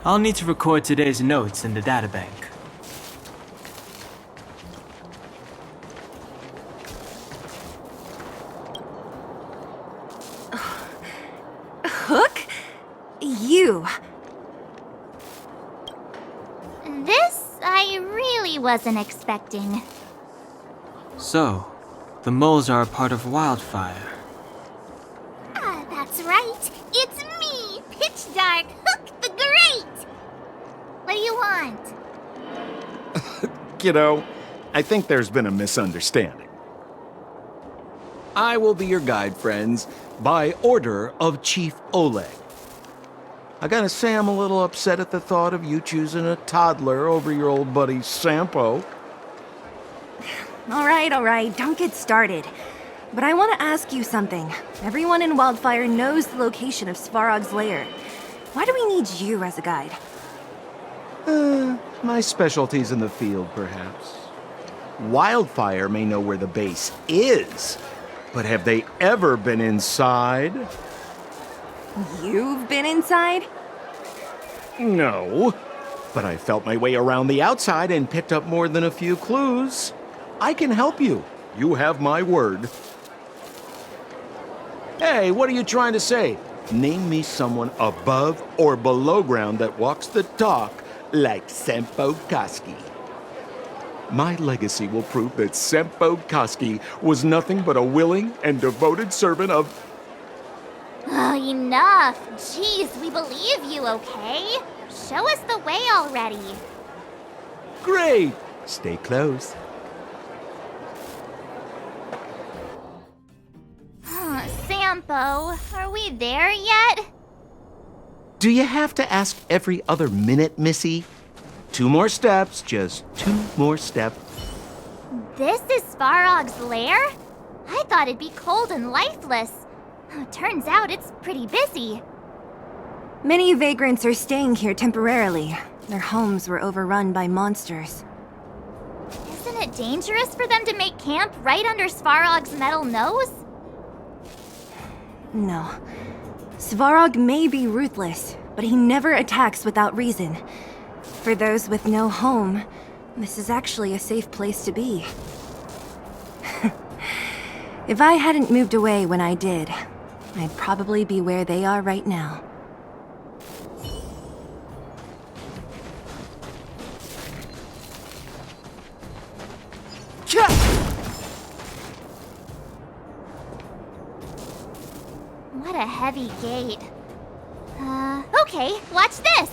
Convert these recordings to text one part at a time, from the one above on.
I'll need to record today's notes in the databank. Hook? You. This I really wasn't expecting. So, the moles are a part of Wildfire. Ah, that's right. It's me, Pitch Dark Hook the Great. What do you want? Kiddo, I think there's been a misunderstanding. I will be your guide, friends, by order of Chief Oleg. I gotta say I'm a little upset at the thought of you choosing a toddler over your old buddy Sampo. All right, don't get started. But I want to ask you something. Everyone in Wildfire knows the location of Svarog's lair. Why do we need you as a guide? My specialty's in the field, perhaps. Wildfire may know where the base is, but have they ever been inside? You've been inside? No, but I felt my way around the outside and picked up more than a few clues. I can help you. You have my word. Hey, what are you trying to say? Name me someone above or below ground that walks the talk like Sempo Koski. My legacy will prove that Sempo Koski was nothing but a willing and devoted servant of... Oh, enough. Jeez, we believe you, okay? Show us the way already. Great! Stay close. Sampo, are we there yet? Do you have to ask every other minute, Missy? 2 more steps, just 2 more steps. This is Svarog's lair? I thought it'd be cold and lifeless. Turns out it's pretty busy. Many vagrants are staying here temporarily. Their homes were overrun by monsters. Isn't it dangerous for them to make camp right under Svarog's metal nose? No. Svarog may be ruthless, but he never attacks without reason. For those with no home, this is actually a safe place to be. If I hadn't moved away when I did, I'd probably be where they are right now. What a heavy gate. Okay, watch this!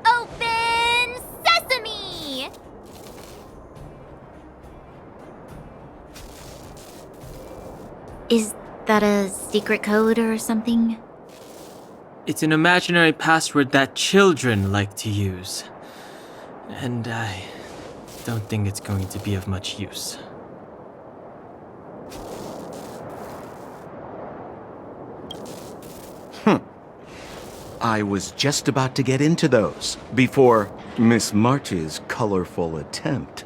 Open sesame! Is that a secret code or something? It's an imaginary password that children like to use. And I don't think it's going to be of much use. I was just about to get into those before Miss March's colorful attempt.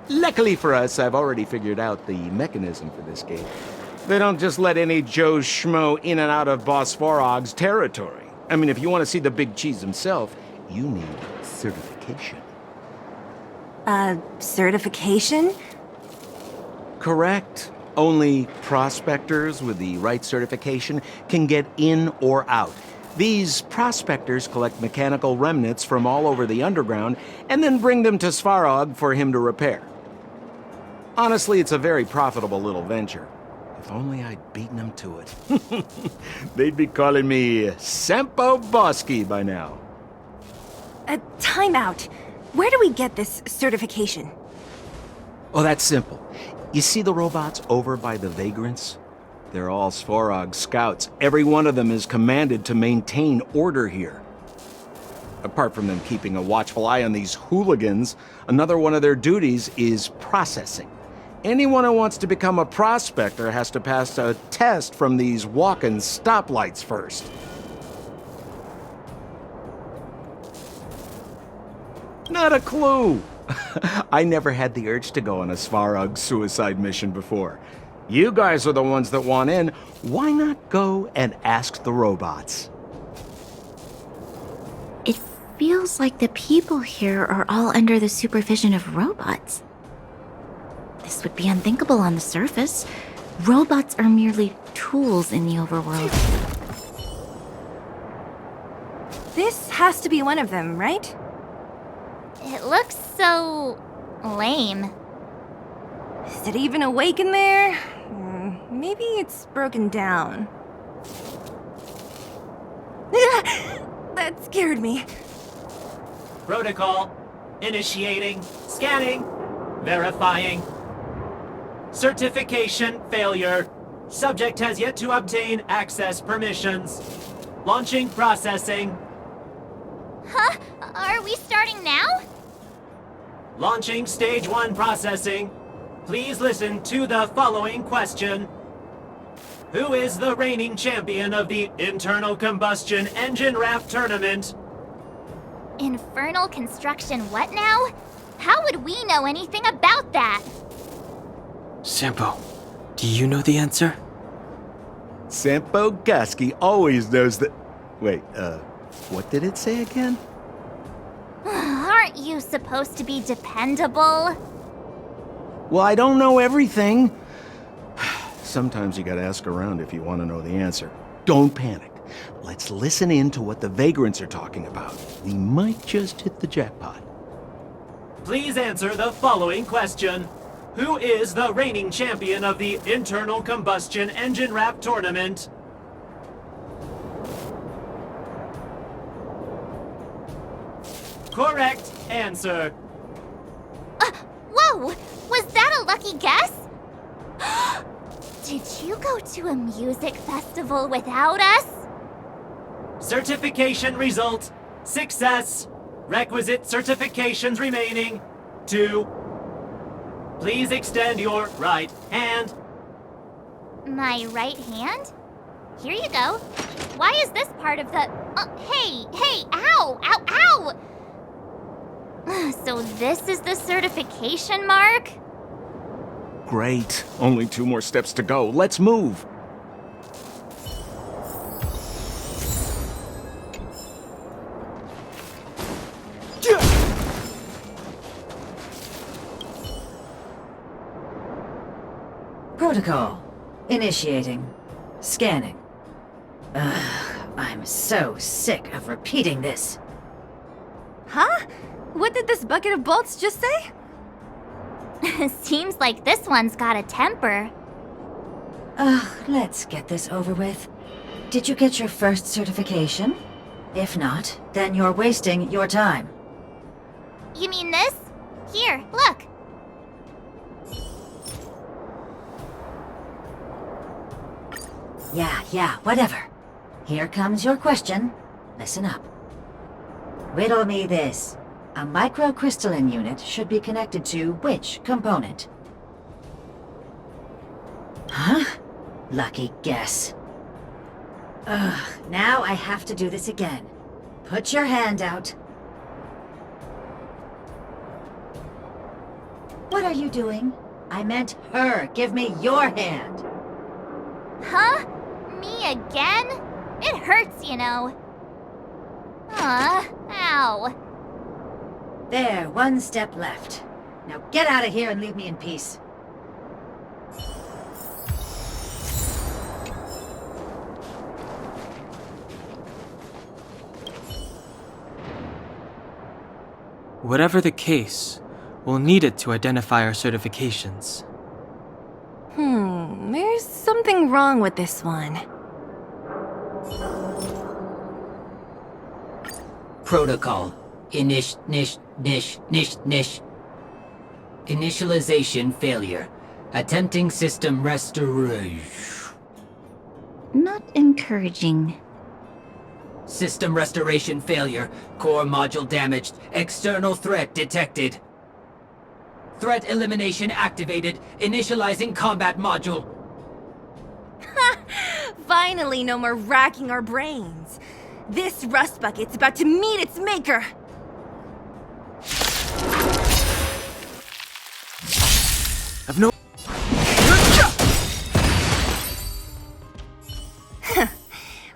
Luckily for us, I've already figured out the mechanism for this gate. They don't just let any Joe Schmo in and out of Boss Svarog's territory. I mean, if you want to see the big cheese himself, you need certification. Certification? Correct. Only prospectors with the right certification can get in or out. These prospectors collect mechanical remnants from all over the underground and then bring them to Svarog for him to repair. Honestly, it's a very profitable little venture. If only I'd beaten them to it. They'd be calling me Sempo Bosky by now. Time out. Where do we get this certification? Oh, that's simple. You see the robots over by the vagrants? They're all Svarog scouts. Every one of them is commanded to maintain order here. Apart from them keeping a watchful eye on these hooligans, another one of their duties is processing. Anyone who wants to become a prospector has to pass a test from these walking stoplights first. Not a clue. I never had the urge to go on a Svarog suicide mission before. You guys are the ones that want in. Why not go and ask the robots? feels like the people here are all under the supervision of robots. This would be unthinkable on the surface. Robots are merely tools in the overworld. This has to be one of them, right? It looks so lame. Is it even awake in there? Maybe it's broken down. That scared me. Protocol. Initiating. Scanning. Verifying. Certification failure. Subject has yet to obtain access permissions. Launching processing. Huh? Are we starting now? Launching stage 1 processing. Please listen to the following question. Who is the reigning champion of the Internal Combustion Engine Raft Tournament? Infernal construction what now? How would we know anything about that? Sampo, do you know the answer? Sampo Gaski always knows that. Wait, what did it say again? Aren't you supposed to be dependable? Well, I don't know everything. Sometimes you gotta ask around if you want to know the answer. Don't panic. Let's listen in to what the vagrants are talking about. We might just hit the jackpot. Please answer the following question. Who is the reigning champion of the Internal Combustion Engine Raft Tournament? Correct answer. Whoa! Was that a lucky guess? Did you go to a music festival without us? Certification result. Success. Requisite certifications remaining. 2. Please extend your right hand. My right hand? Here you go. Why is this part of the... hey! Ow! Ow! Ow! So this is the certification mark? Great. Only 2 more steps to go. Let's move. Protocol. Initiating. Scanning. I'm so sick of repeating this. Huh? What did this bucket of bolts just say? Seems like this one's got a temper. Let's get this over with. Did you get your first certification? If not, then you're wasting your time. You mean this? Here, look. Yeah, whatever. Here comes your question. Listen up. Riddle me this. A microcrystalline unit should be connected to which component? Huh? Lucky guess. Now I have to do this again. Put your hand out. What are you doing? I meant her. Give me your hand. Huh? Me again? It hurts, you know. Ow. There, 1 step left. Now get out of here and leave me in peace. Whatever the case, we'll need it to identify our certifications. There's something wrong with this one. Protocol. Initialization failure. Attempting system restoration. Not encouraging. System restoration failure. Core module damaged. External threat detected. Threat elimination activated. Initializing combat module. Finally, no more racking our brains. This rust bucket's about to meet its maker. I've no...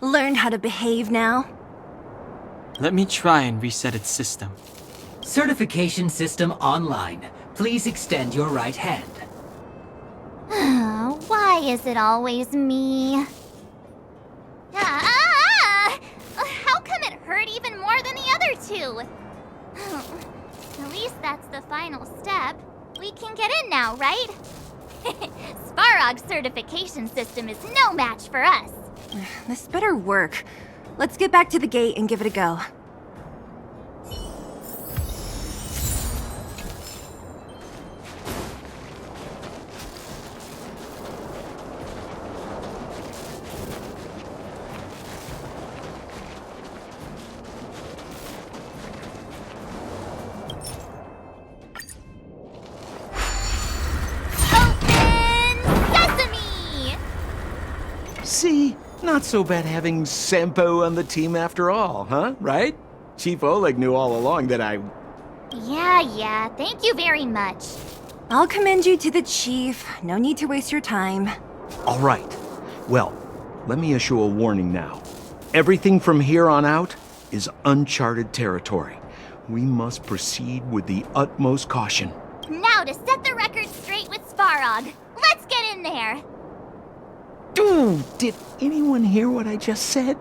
Learned how to behave now? Let me try and reset its system. Certification system online. Please extend your right hand. Why is it always me? Ah! How come it hurt even more than the other two? At least that's the final step. We can get in now, right? Svarog's certification system is no match for us. This better work. Let's get back to the gate and give it a go. See? Not so bad having Sampo on the team after all, huh? Right? Chief Oleg knew all along that I... Yeah, thank you very much. I'll commend you to the chief. No need to waste your time. All right. Well, let me issue a warning now. Everything from here on out is uncharted territory. We must proceed with the utmost caution. Now to set the record straight with Svarog. Let's get in there. Dude, did anyone hear what I just said?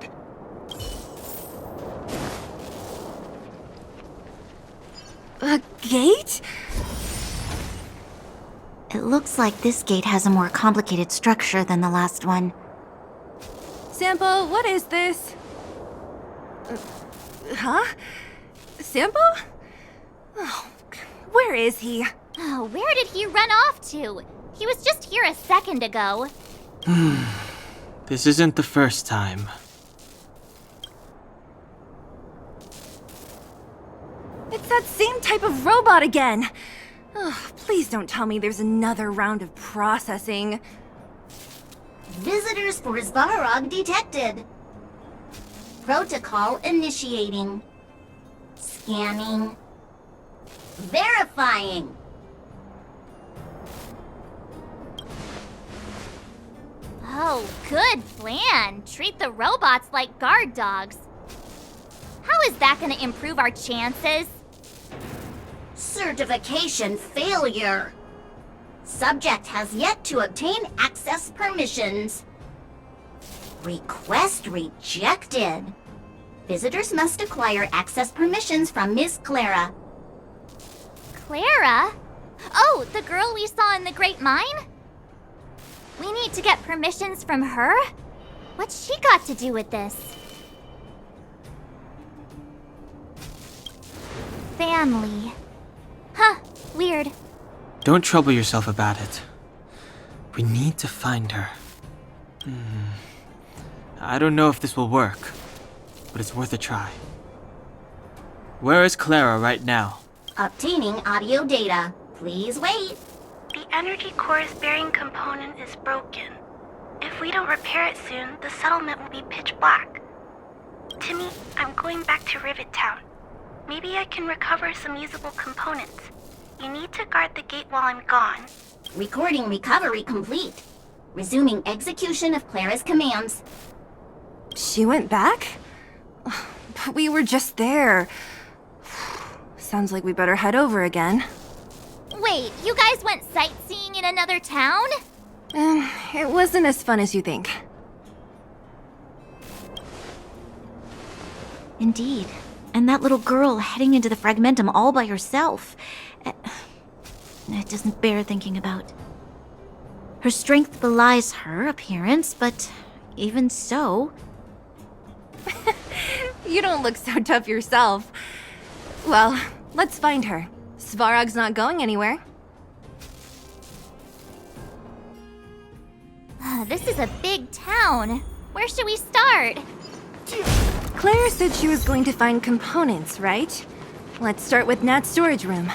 A gate? It looks like this gate has a more complicated structure than the last one. Sampo, what is this? Huh? Sampo? Oh, where is he? Oh, where did he run off to? He was just here a second ago. This isn't the first time. It's that same type of robot again. Oh, please don't tell me there's another round of processing. Visitors for Svarog detected. Protocol initiating. Scanning. Verifying. Oh, good plan. Treat the robots like guard dogs. How is that gonna improve our chances? Certification failure. Subject has yet to obtain access permissions. Request rejected. Visitors must acquire access permissions from Miss Clara. Clara? Oh, the girl we saw in the Great Mine? We need to get permissions from her? What's she got to do with this? Family. Huh, weird. Don't trouble yourself about it. We need to find her. I don't know if this will work, but it's worth a try. Where is Clara right now? Obtaining audio data. Please wait. The energy core's bearing component is broken. If we don't repair it soon, the settlement will be pitch black. Timmy, I'm going back to Rivet Town. Maybe I can recover some usable components. You need to guard the gate while I'm gone. Recording recovery complete. Resuming execution of Clara's commands. She went back? But we were just there. Sounds like we better head over again. Wait, you guys went sightseeing in another town? It wasn't as fun as you think. Indeed. And that little girl heading into the Fragmentum all by herself. It doesn't bear thinking about. Her strength belies her appearance, but even so... You don't look so tough yourself. Well, let's find her. Svarog's not going anywhere. This is a big town. Where should we start? Claire said she was going to find components, right? Let's start with Nat's storage room.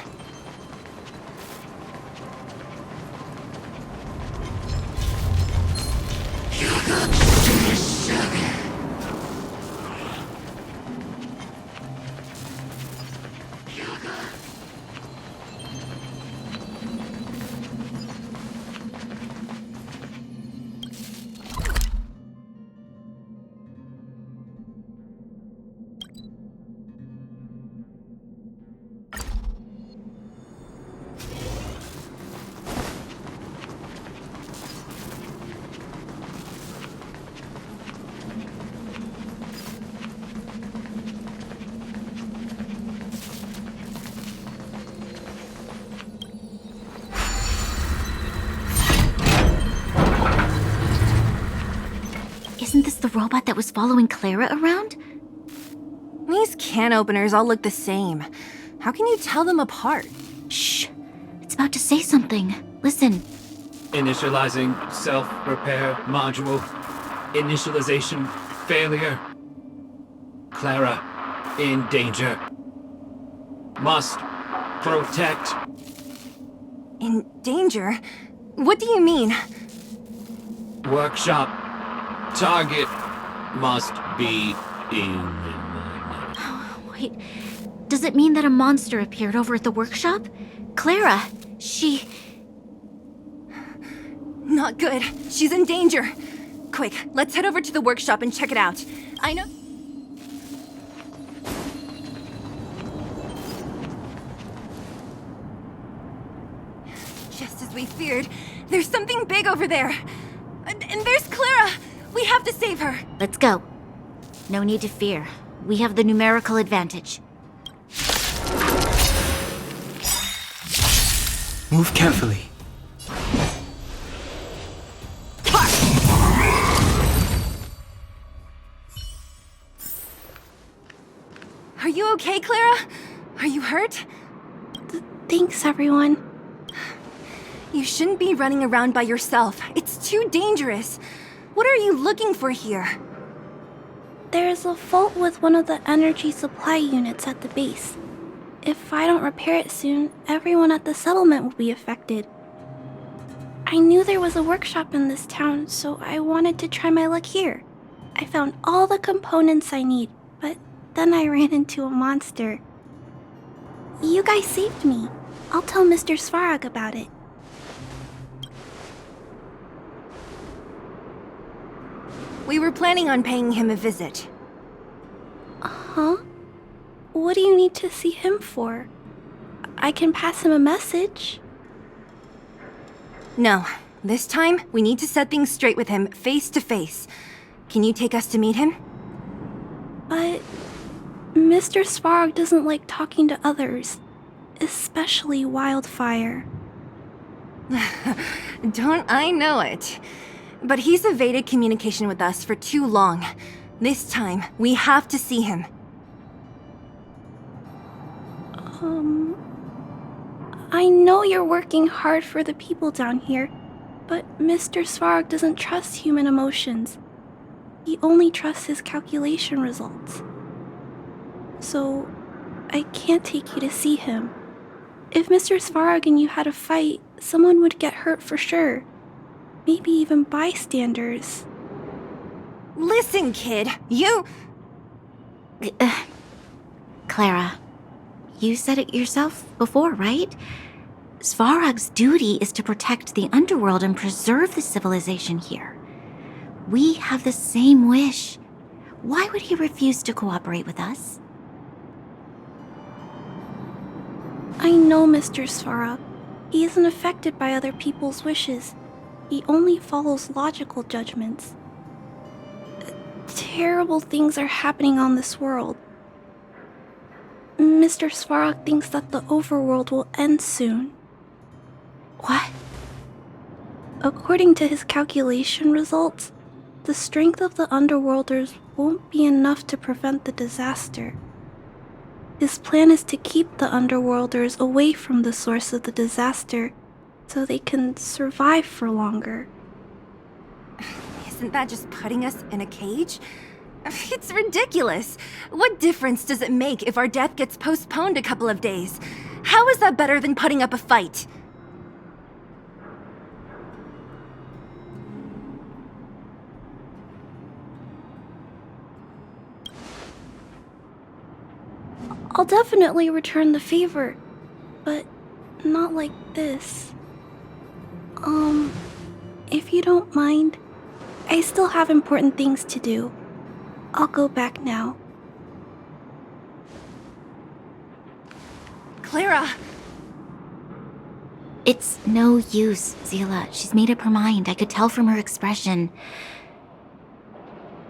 robot that was following Clara around? These can openers all look the same. How can you tell them apart? Shh. It's about to say something. Listen. Initializing self-repair module. Initialization failure. Clara in danger. Must protect. In danger? What do you mean? Workshop. Target must be eliminated. Wait, does it mean that a monster appeared over at the workshop? Clara, she... Not good. She's in danger. Quick, let's head over to the workshop and check it out. I know... Just as we feared, there's something big over there. And there's Clara! We have to save her! Let's go. No need to fear. We have the numerical advantage. Move carefully. Are you okay, Clara? Are you hurt? Thanks, everyone. You shouldn't be running around by yourself. It's too dangerous. What are you looking for here? There's a fault with one of the energy supply units at the base. If I don't repair it soon, everyone at the settlement will be affected. I knew there was a workshop in this town, so I wanted to try my luck here. I found all the components I need, but then I ran into a monster. You guys saved me. I'll tell Mr. Savrog about it. We were planning on paying him a visit. Huh? What do you need to see him for? I can pass him a message. No, this time we need to set things straight with him face to face. Can you take us to meet him? But Mr. Savrog doesn't like talking to others, especially Wildfire. Don't I know it? But he's evaded communication with us for too long. This time, we have to see him. I know you're working hard for the people down here, but Mr. Savrog doesn't trust human emotions. He only trusts his calculation results. So, I can't take you to see him. If Mr. Savrog and you had a fight, someone would get hurt for sure. Maybe even bystanders. Listen, kid, you... Clara, you said it yourself before, right? Svarog's duty is to protect the underworld and preserve the civilization here. We have the same wish. Why would he refuse to cooperate with us? I know Mr. Savrog. He isn't affected by other people's wishes. He only follows logical judgments. Terrible things are happening on this world. Mr. Savrog thinks that the overworld will end soon. What? According to his calculation results, the strength of the underworlders won't be enough to prevent the disaster. His plan is to keep the underworlders away from the source of the disaster so they can survive for longer. Isn't that just putting us in a cage? It's ridiculous. What difference does it make if our death gets postponed a couple of days? How is that better than putting up a fight? I'll definitely return the favor, but not like this. If you don't mind, I still have important things to do. I'll go back now. Clara! It's no use, Zila. She's made up her mind. I could tell from her expression.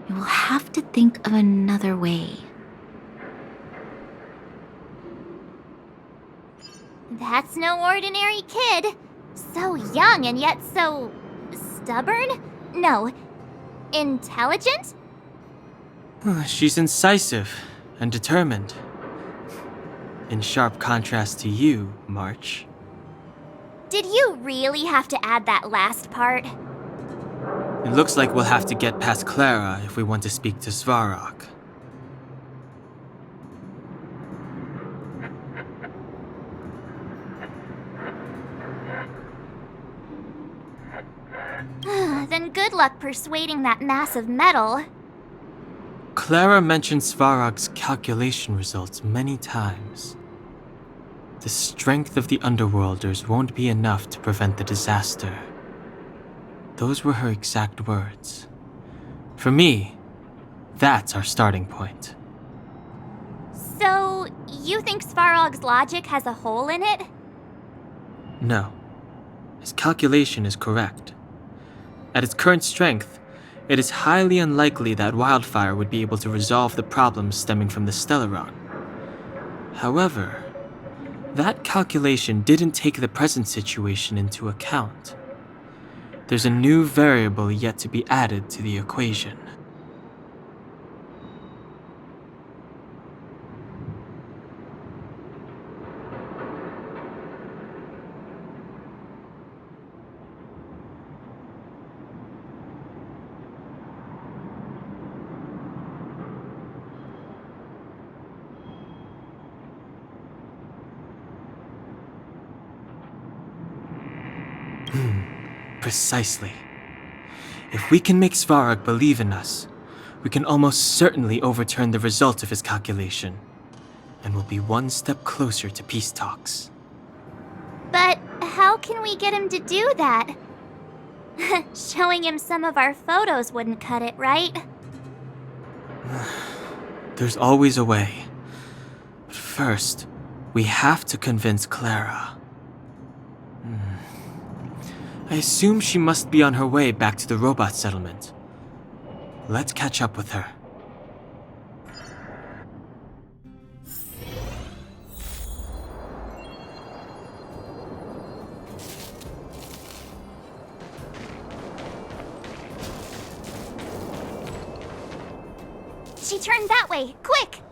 You will have to think of another way. That's no ordinary kid. So young and yet so... stubborn? No. Intelligent? She's incisive and determined. In sharp contrast to you, March. Did you really have to add that last part? It looks like we'll have to get past Clara if we want to speak to Svarog. Then good luck persuading that mass of metal. Clara mentioned Svarog's calculation results many times. The strength of the Underworlders won't be enough to prevent the disaster. Those were her exact words. For me, that's our starting point. So, you think Svarog's logic has a hole in it? No. His calculation is correct. At its current strength, it is highly unlikely that Wildfire would be able to resolve the problems stemming from the Stellaron. However, that calculation didn't take the present situation into account. There's a new variable yet to be added to the equation. Precisely. If we can make Svarog believe in us, we can almost certainly overturn the result of his calculation, and we'll be one step closer to peace talks. But how can we get him to do that? Showing him some of our photos wouldn't cut it, right? There's always a way. But first, we have to convince Clara. I assume she must be on her way back to the robot settlement. Let's catch up with her. She turned that way! Quick!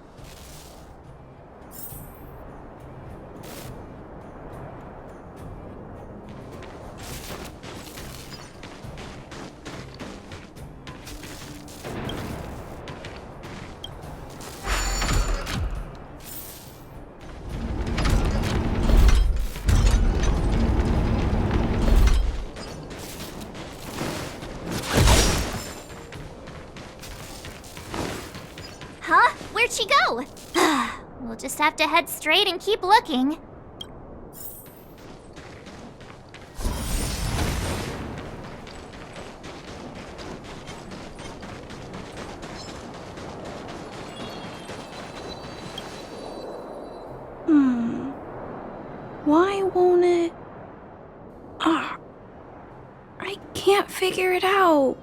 Huh? Where'd she go? We'll just have to head straight and keep looking. Why won't it? I can't figure it out.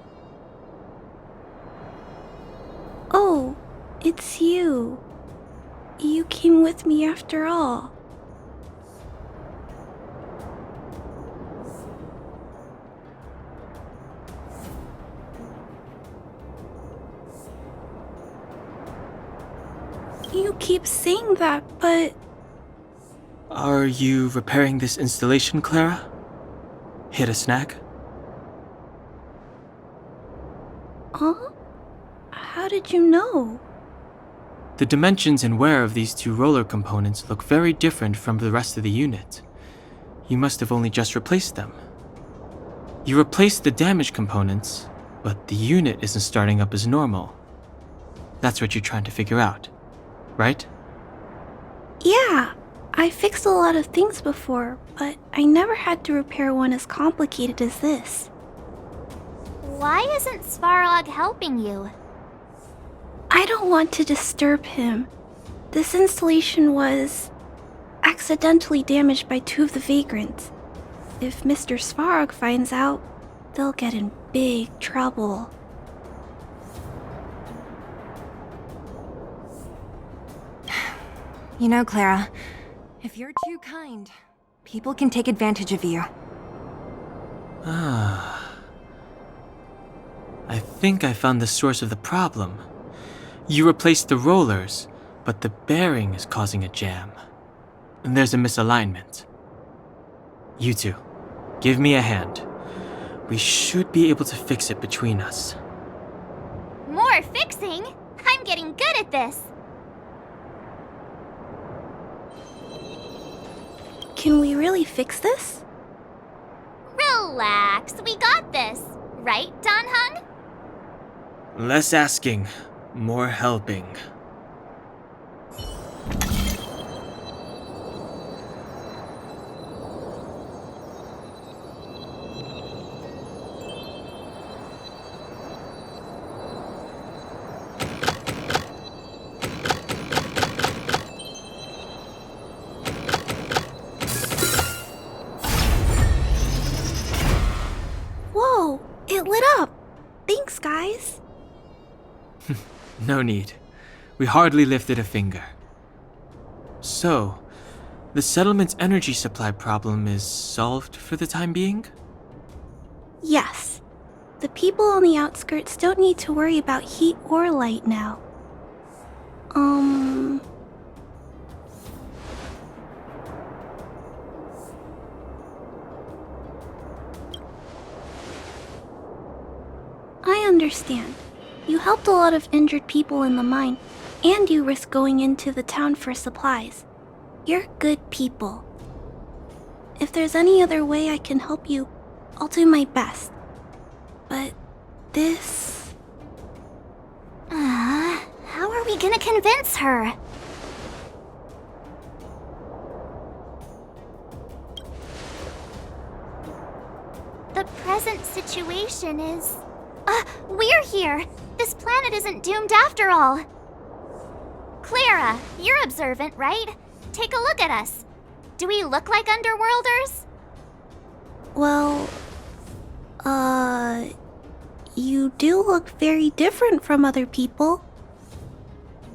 Oh, it's you. You came with me after all. You keep saying that, but... Are you repairing this installation, Clara? Hit a snag? Huh? How did you know? The dimensions and wear of these two roller components look very different from the rest of the unit. You must have only just replaced them. You replaced the damaged components, but the unit isn't starting up as normal. That's what you're trying to figure out, right? Yeah, I fixed a lot of things before, but I never had to repair one as complicated as this. Why isn't Svarog helping you? I don't want to disturb him. This installation was accidentally damaged by two of the vagrants. If Mr. Svarog finds out, they'll get in big trouble. You know, Clara, if you're too kind, people can take advantage of you. I think I found the source of the problem. You replaced the rollers, but the bearing is causing a jam. There's a misalignment. You two, give me a hand. We should be able to fix it between us. More fixing? I'm getting good at this. Can we really fix this? Relax, we got this. Right, Don Hung? Less asking, more helping. Whoa, it lit up. Thanks, guys. No need. We hardly lifted a finger. So, the settlement's energy supply problem is solved for the time being? Yes. The people on the outskirts don't need to worry about heat or light now. I understand. You helped a lot of injured people in the mine, and you risked going into the town for supplies. You're good people. If there's any other way I can help you, I'll do my best. But this... How are we gonna convince her? The present situation is... we're here! This planet isn't doomed after all! Clara, you're observant, right? Take a look at us. Do we look like underworlders? Well... You do look very different from other people.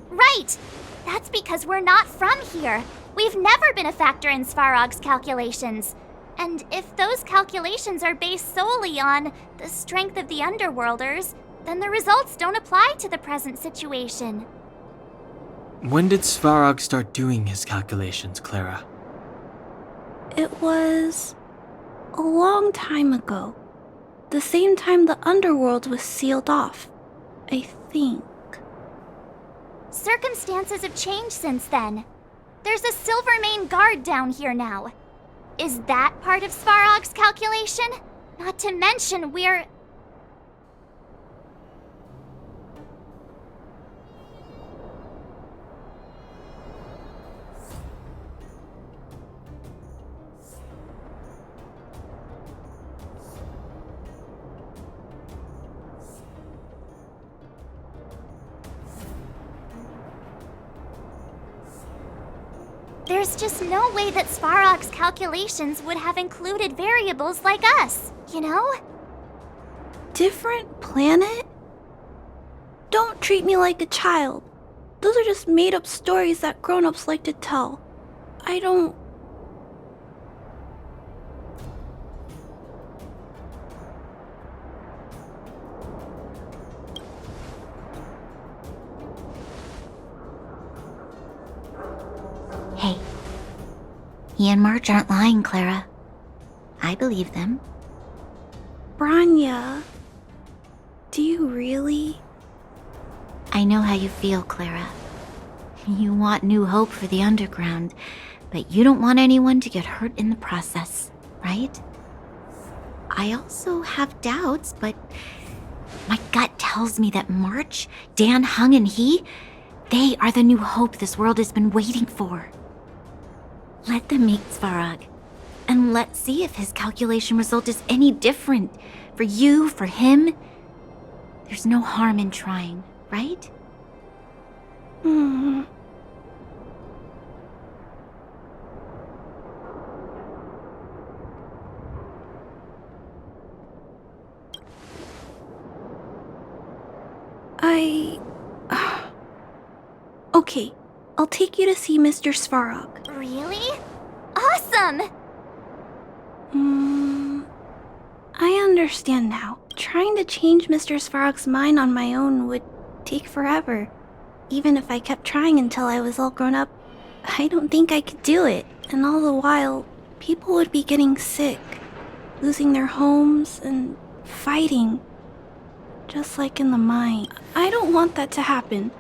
Right! That's because we're not from here. We've never been a factor in Svarog's calculations. And if those calculations are based solely on the strength of the Underworlders, then the results don't apply to the present situation. When did Svarog start doing his calculations, Clara? It was... a long time ago. The same time the underworld was sealed off, I think. Circumstances have changed since then. There's a Silvermane guard down here now. Is that part of Svarog's calculation? Not to mention we're... There's just no way that Svarog's calculations would have included variables like us, you know? Different planet? Don't treat me like a child. Those are just made-up stories that grown-ups like to tell. I don't... Hey, he and March aren't lying, Clara. I believe them. Branya... Do you really? I know how you feel, Clara. You want new hope for the underground, but you don't want anyone to get hurt in the process, right? I also have doubts, but my gut tells me that March, Dan Hung, and they are the new hope this world has been waiting for. Let them meet Svarog, and let's see if his calculation result is any different. For you, for him. There's no harm in trying, right? Okay, I'll take you to see Mr. Svarog. Really? Awesome! I understand now. Trying to change Mr. Svarog's mind on my own would take forever. even if I kept trying until I was all grown up, I don't think I could do it. And all the while, people would be getting sick, losing their homes, and fighting. Just like in the mine. I don't want that to happen.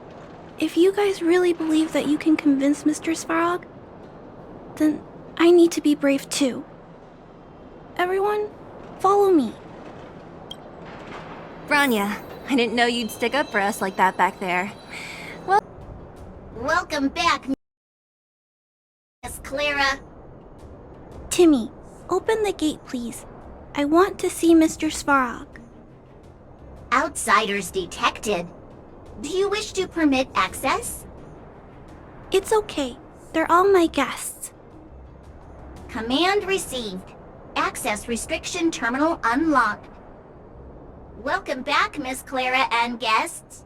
If you guys really believe that you can convince Mr. Svarog, then I need to be brave too. Everyone, follow me. Branya, I didn't know you'd stick up for us like that back there. Welcome back, Miss Clara. Timmy, open the gate, please. I want to see Mr. Svarog. Outsiders detected. Do you wish to permit access? It's okay. They're all my guests. Command received. Access restriction terminal unlocked. Welcome back, Miss Clara and guests.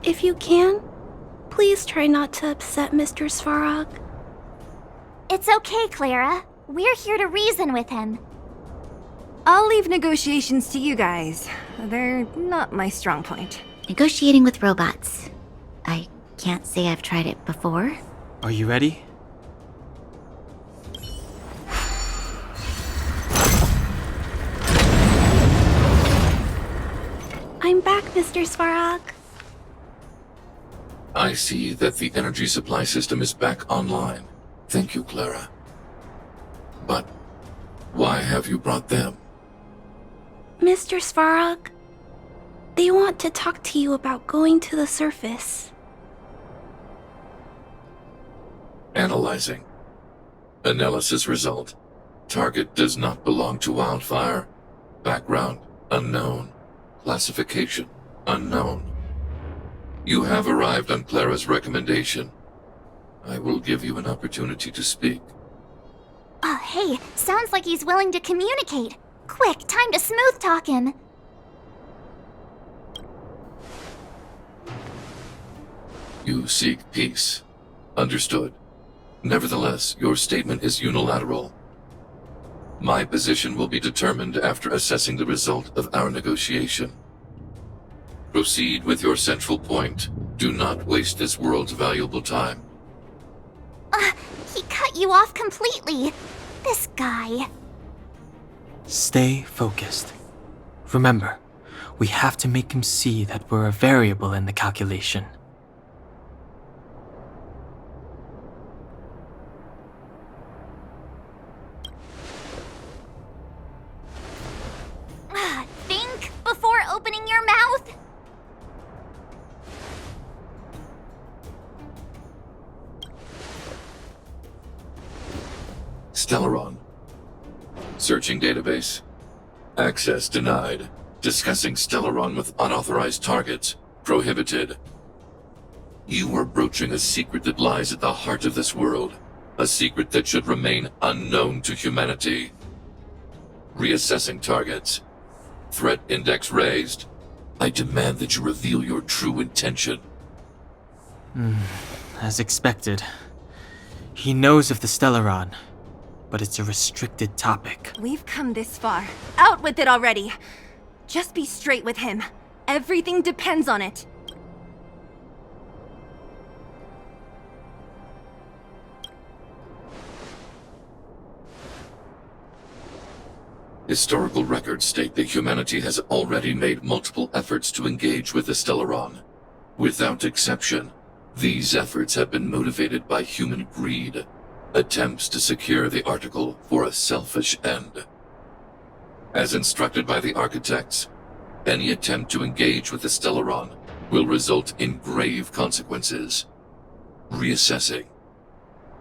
If you can, please try not to upset Mr. Svarog. It's okay, Clara. We're here to reason with him. I'll leave negotiations to you guys. They're not my strong point. Negotiating with robots. I can't say I've tried it before. Are you ready? I'm back, Mr. Svarog. I see that the energy supply system is back online. Thank you, Clara. But why have you brought them? Mr. Svarog, they want to talk to you about going to the surface. Analyzing. Analysis result. Target does not belong to Wildfire. Background unknown. Classification unknown. You have arrived on Clara's recommendation. I will give you an opportunity to speak. Oh, hey, sounds like he's willing to communicate. Quick, time to smooth talk him. You seek peace. Understood. Nevertheless, your statement is unilateral. My position will be determined after assessing the result of our negotiation. Proceed with your central point. Do not waste this world's valuable time. He cut you off completely. This guy. Stay focused. Remember, we have to make him see that we're a variable in the calculation. Think before opening your mouth. Stellaron. Searching database. Access denied. Discussing Stellaron with unauthorized targets. Prohibited. You are broaching a secret that lies at the heart of this world. A secret that should remain unknown to humanity. Reassessing targets. Threat index raised. I demand that you reveal your true intention. As expected. He knows of the Stellaron, but it's a restricted topic. We've come this far. Out with it already! Just be straight with him. Everything depends on it. Historical records state that humanity has already made multiple efforts to engage with the Stellaron. Without exception, these efforts have been motivated by human greed, attempts to secure the article for a selfish end. As instructed by the architects, any attempt to engage with the Stellaron will result in grave consequences. Reassessing.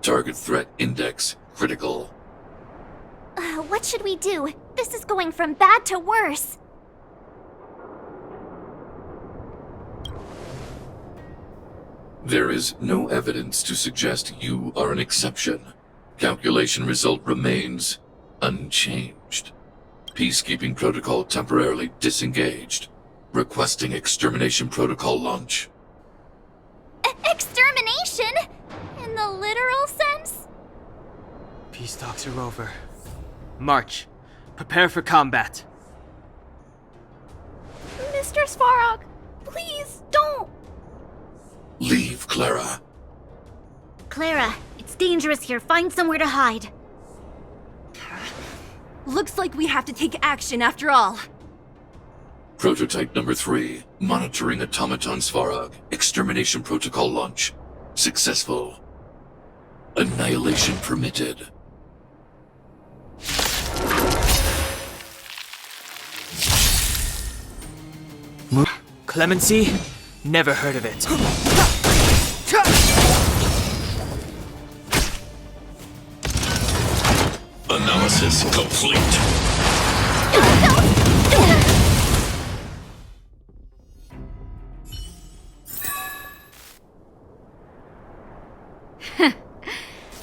Target threat index critical. What should we do? This is going from bad to worse. There is no evidence to suggest you are an exception. Calculation result remains unchanged. Peacekeeping protocol temporarily disengaged. Requesting extermination protocol launch. Extermination? In the literal sense? Peace talks are over. March. Prepare for combat. Mr. Svarog, please don't! Leave, Clara. Clara, it's dangerous here. Find somewhere to hide. Looks like we have to take action after all. Prototype number 3, monitoring automaton Svarog. Extermination protocol launch. Successful. Annihilation permitted. Clemency? Never heard of it. Analysis complete.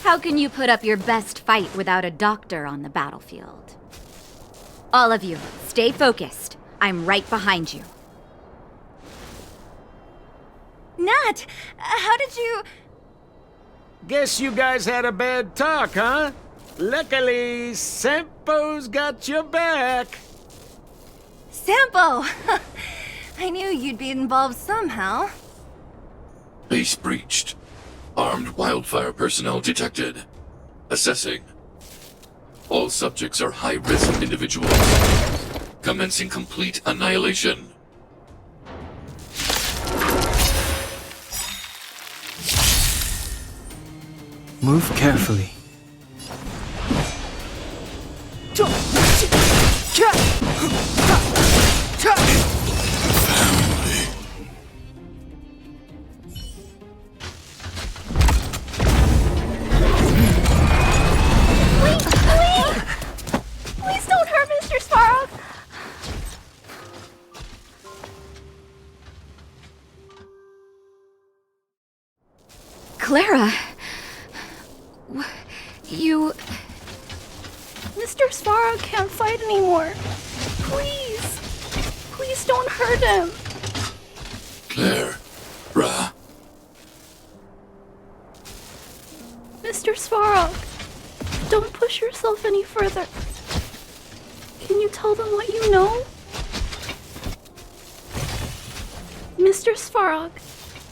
How can you put up your best fight without a doctor on the battlefield? All of you, stay focused. I'm right behind you. Nat, how did you... Guess you guys had a bad talk, huh? Luckily, Sampo's got your back. Sampo! I knew you'd be involved somehow. Base breached. Armed wildfire personnel detected. Assessing. All subjects are high-risk individuals. Commencing complete annihilation. Move carefully. Please don't hurt Mr. Svarog! Clara! You... Mr. Svarog can't fight anymore. Please. Please don't hurt him. Claire. Ra. Mr. Svarog, don't push yourself any further. Can you tell them what you know? Mr. Svarog,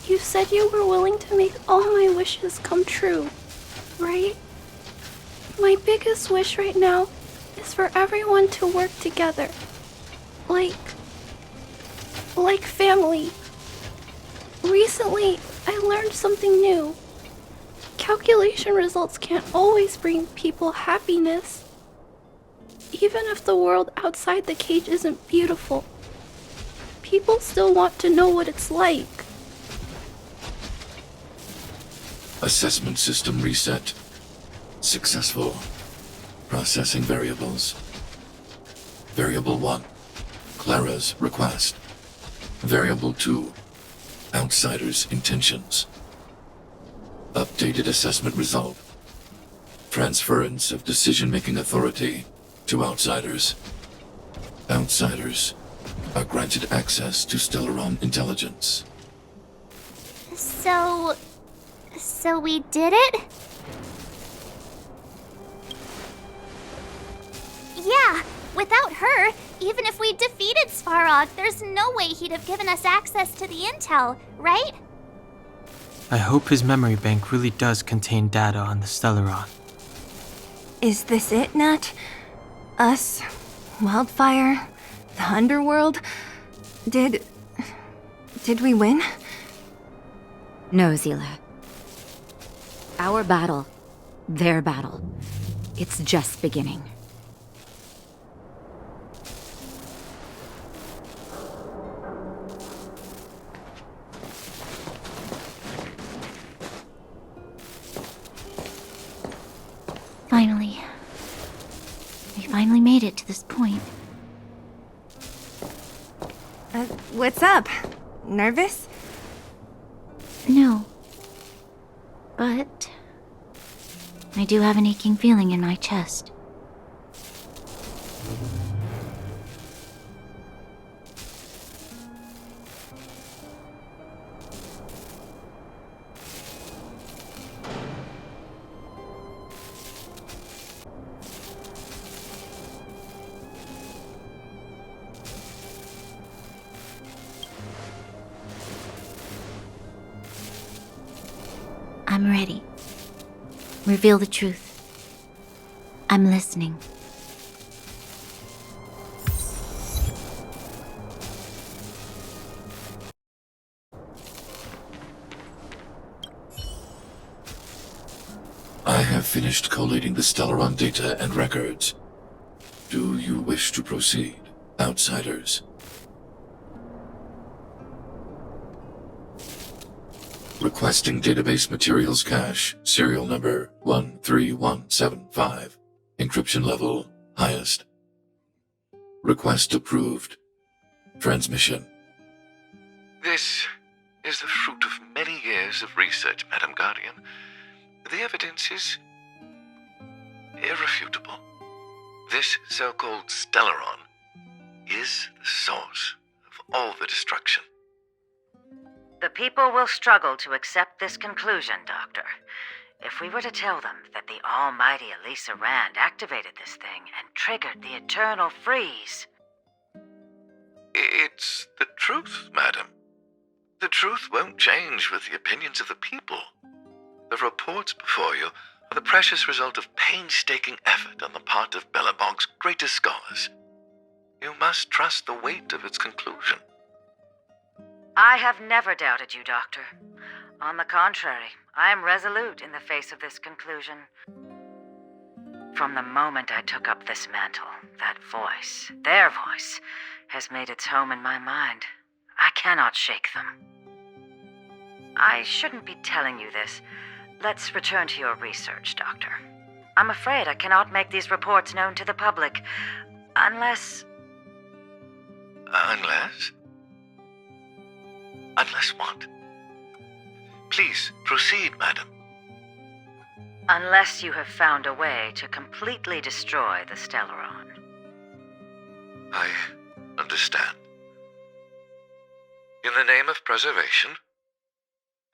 you said you were willing to make all my wishes come true, right? My biggest wish right now is for everyone to work together. Like family. Recently, I learned something new. Calculation results can't always bring people happiness. Even if the world outside the cage isn't beautiful, people still want to know what it's like. Assessment system reset. Successful. Processing variables. Variable 1. Clara's request. Variable 2. Outsider's intentions. Updated assessment result. Transference of decision-making authority to outsiders. Outsiders are granted access to Stellaron intelligence. So we did it? Yeah, without her, even if we defeated Svarog, there's no way he'd have given us access to the intel, right? I hope his memory bank really does contain data on the Stellaron. Is this it, Nat? Us? Wildfire? The Underworld? Did we win? No, Zila. Our battle, their battle, it's just beginning. Finally. We finally made it to this point. What's up? Nervous? No. But I do have an aching feeling in my chest. I'm ready. Reveal the truth. I'm listening. I have finished collating the Stellaron data and records. Do you wish to proceed, outsiders? Requesting database materials cache, serial number 13175. Encryption level, highest. Request approved. Transmission. This is the fruit of many years of research, Madam Guardian. The evidence is irrefutable. This so-called Stellaron is the source of all the destruction. The people will struggle to accept this conclusion, Doctor. If we were to tell them that the almighty Elisa Rand activated this thing and triggered the eternal freeze. It's the truth, madam. The truth won't change with the opinions of the people. The reports before you are the precious result of painstaking effort on the part of Belobog's greatest scholars. You must trust the weight of its conclusion. I have never doubted you, Doctor. On the contrary, I am resolute in the face of this conclusion. From the moment I took up this mantle, that voice, their voice, has made its home in my mind. I cannot shake them. I shouldn't be telling you this. Let's return to your research, Doctor. I'm afraid I cannot make these reports known to the public, unless... Unless? Unless what? Please, proceed, madam. Unless you have found a way to completely destroy the Stellaron. I understand. In the name of preservation,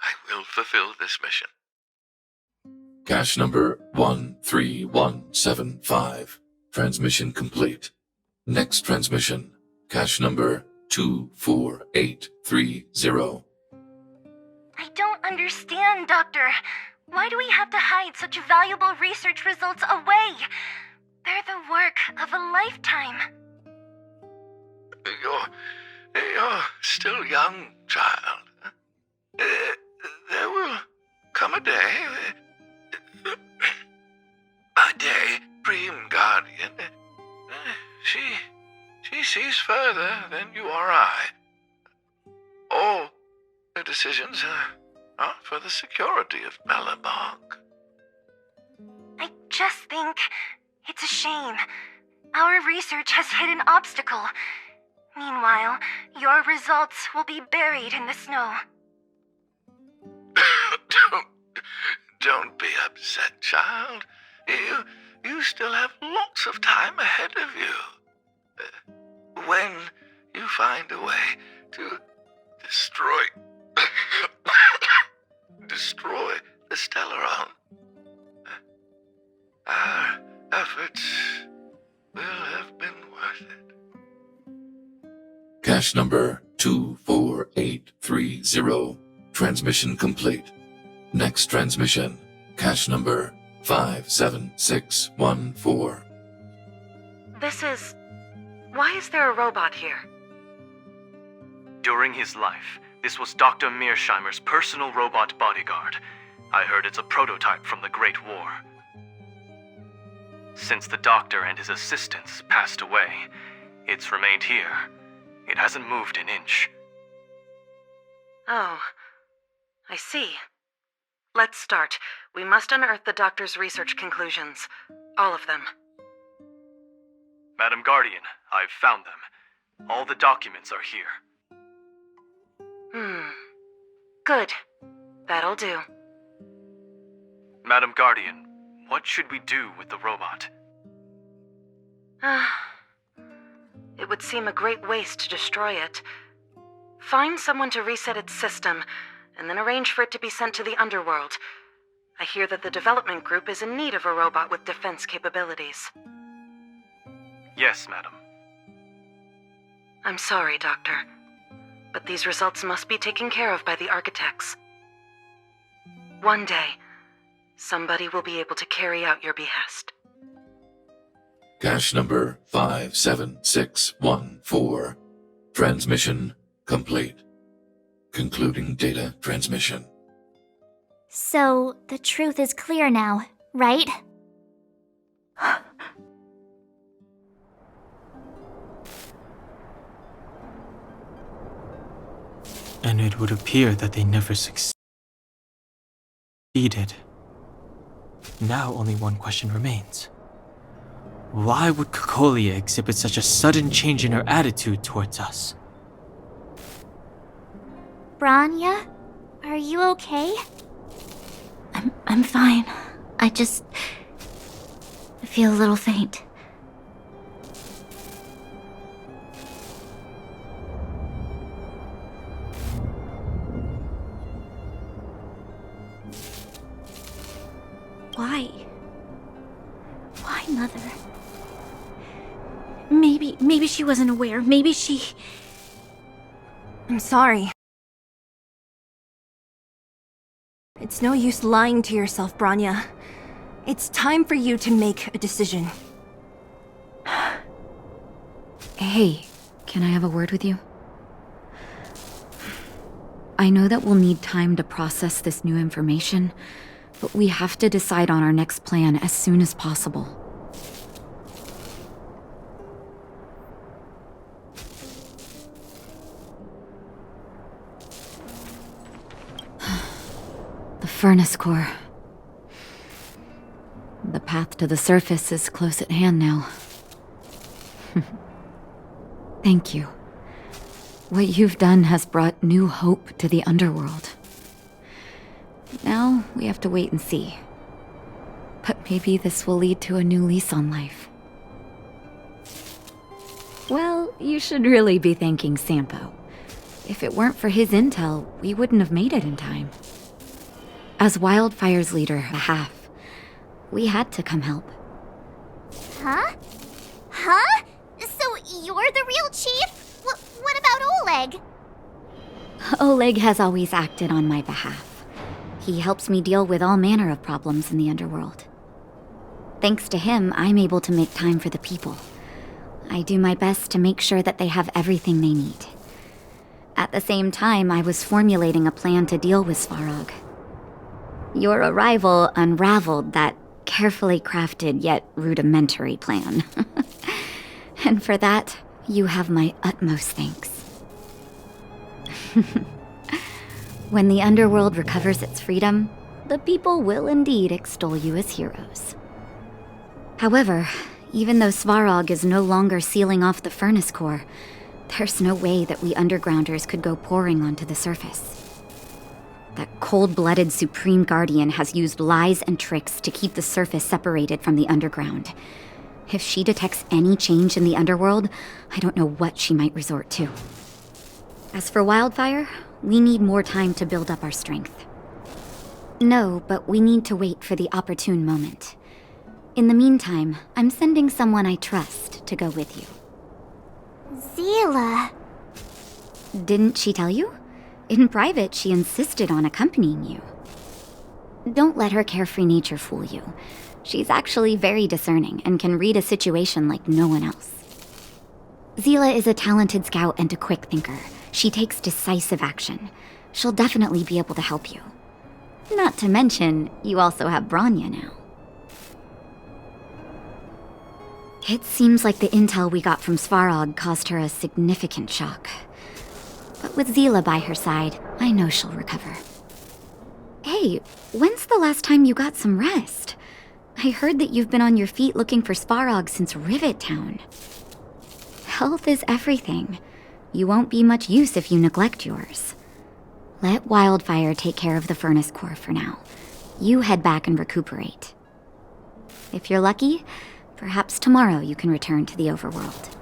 I will fulfill this mission. Cache number 13175. Transmission complete. Next transmission. Cache number 24830. I don't understand, Doctor. Why do we have to hide such valuable research results away? They're the work of a lifetime. You're still young, child. There will come a day, Supreme Guardian. She sees further than you or I. All her decisions are for the security of Belobog. I just think it's a shame. Our research has hit an obstacle. Meanwhile, your results will be buried in the snow. Don't be upset, child. You still have lots of time ahead of you. When you find a way to destroy the Stellaron, our efforts will have been worth it. Cache number 24830. Transmission complete. Next transmission. Cache number 57614. Why is there a robot here? During his life, this was Dr. Mearsheimer's personal robot bodyguard. I heard it's a prototype from the Great War. Since the doctor and his assistants passed away, it's remained here. It hasn't moved an inch. Oh, I see. Let's start. We must unearth the doctor's research conclusions. All of them. Madam Guardian, I've found them. All the documents are here. Good. That'll do. Madam Guardian, what should we do with the robot? It would seem a great waste to destroy it. Find someone to reset its system, and then arrange for it to be sent to the underworld. I hear that the development group is in need of a robot with defense capabilities. Yes, madam. I'm sorry, Doctor, but these results must be taken care of by the architects. One day, somebody will be able to carry out your behest. Cache number 57614. Transmission complete. Concluding data transmission. So, the truth is clear now, right? And it would appear that they never succeeded. Now only one question remains. Why would Kokolia exhibit such a sudden change in her attitude towards us? Branya, are you okay? I'm fine. I feel a little faint. Why? Why, Mother? Maybe she wasn't aware. Maybe she... I'm sorry. It's no use lying to yourself, Branya. It's time for you to make a decision. Hey, can I have a word with you? I know that we'll need time to process this new information, but we have to decide on our next plan as soon as possible. The furnace core. The path to the surface is close at hand now. Thank you. What you've done has brought new hope to the underworld. Now, we have to wait and see. But maybe this will lead to a new lease on life. Well, you should really be thanking Sampo. If it weren't for his intel, we wouldn't have made it in time. As Wildfire's leader, half, we had to come help. Huh? Huh? So you're the real chief? What about Oleg? Oleg has always acted on my behalf. He helps me deal with all manner of problems in the underworld. Thanks to him, I'm able to make time for the people. I do my best to make sure that they have everything they need. At the same time, I was formulating a plan to deal with Savrog. Your arrival unraveled that carefully crafted yet rudimentary plan. And for that, you have my utmost thanks. When the underworld recovers its freedom, the people will indeed extol you as heroes. However, even though Savrog is no longer sealing off the furnace core, there's no way that we undergrounders could go pouring onto the surface. That cold-blooded Supreme Guardian has used lies and tricks to keep the surface separated from the underground. If she detects any change in the underworld, I don't know what she might resort to. As for Wildfire, we need more time to build up our strength. No, but we need to wait for the opportune moment. In the meantime, I'm sending someone I trust to go with you. Zila. Didn't she tell you? In private, she insisted on accompanying you. Don't let her carefree nature fool you. She's actually very discerning and can read a situation like no one else. Zila is a talented scout and a quick thinker. She takes decisive action. She'll definitely be able to help you. Not to mention, you also have Branya now. It seems like the intel we got from Savrog caused her a significant shock. But with Zila by her side, I know she'll recover. Hey, when's the last time you got some rest? I heard that you've been on your feet looking for Savrog since Rivet Town. Health is everything. You won't be much use if you neglect yours. Let Wildfire take care of the furnace core for now. You head back and recuperate. If you're lucky, perhaps tomorrow you can return to the overworld.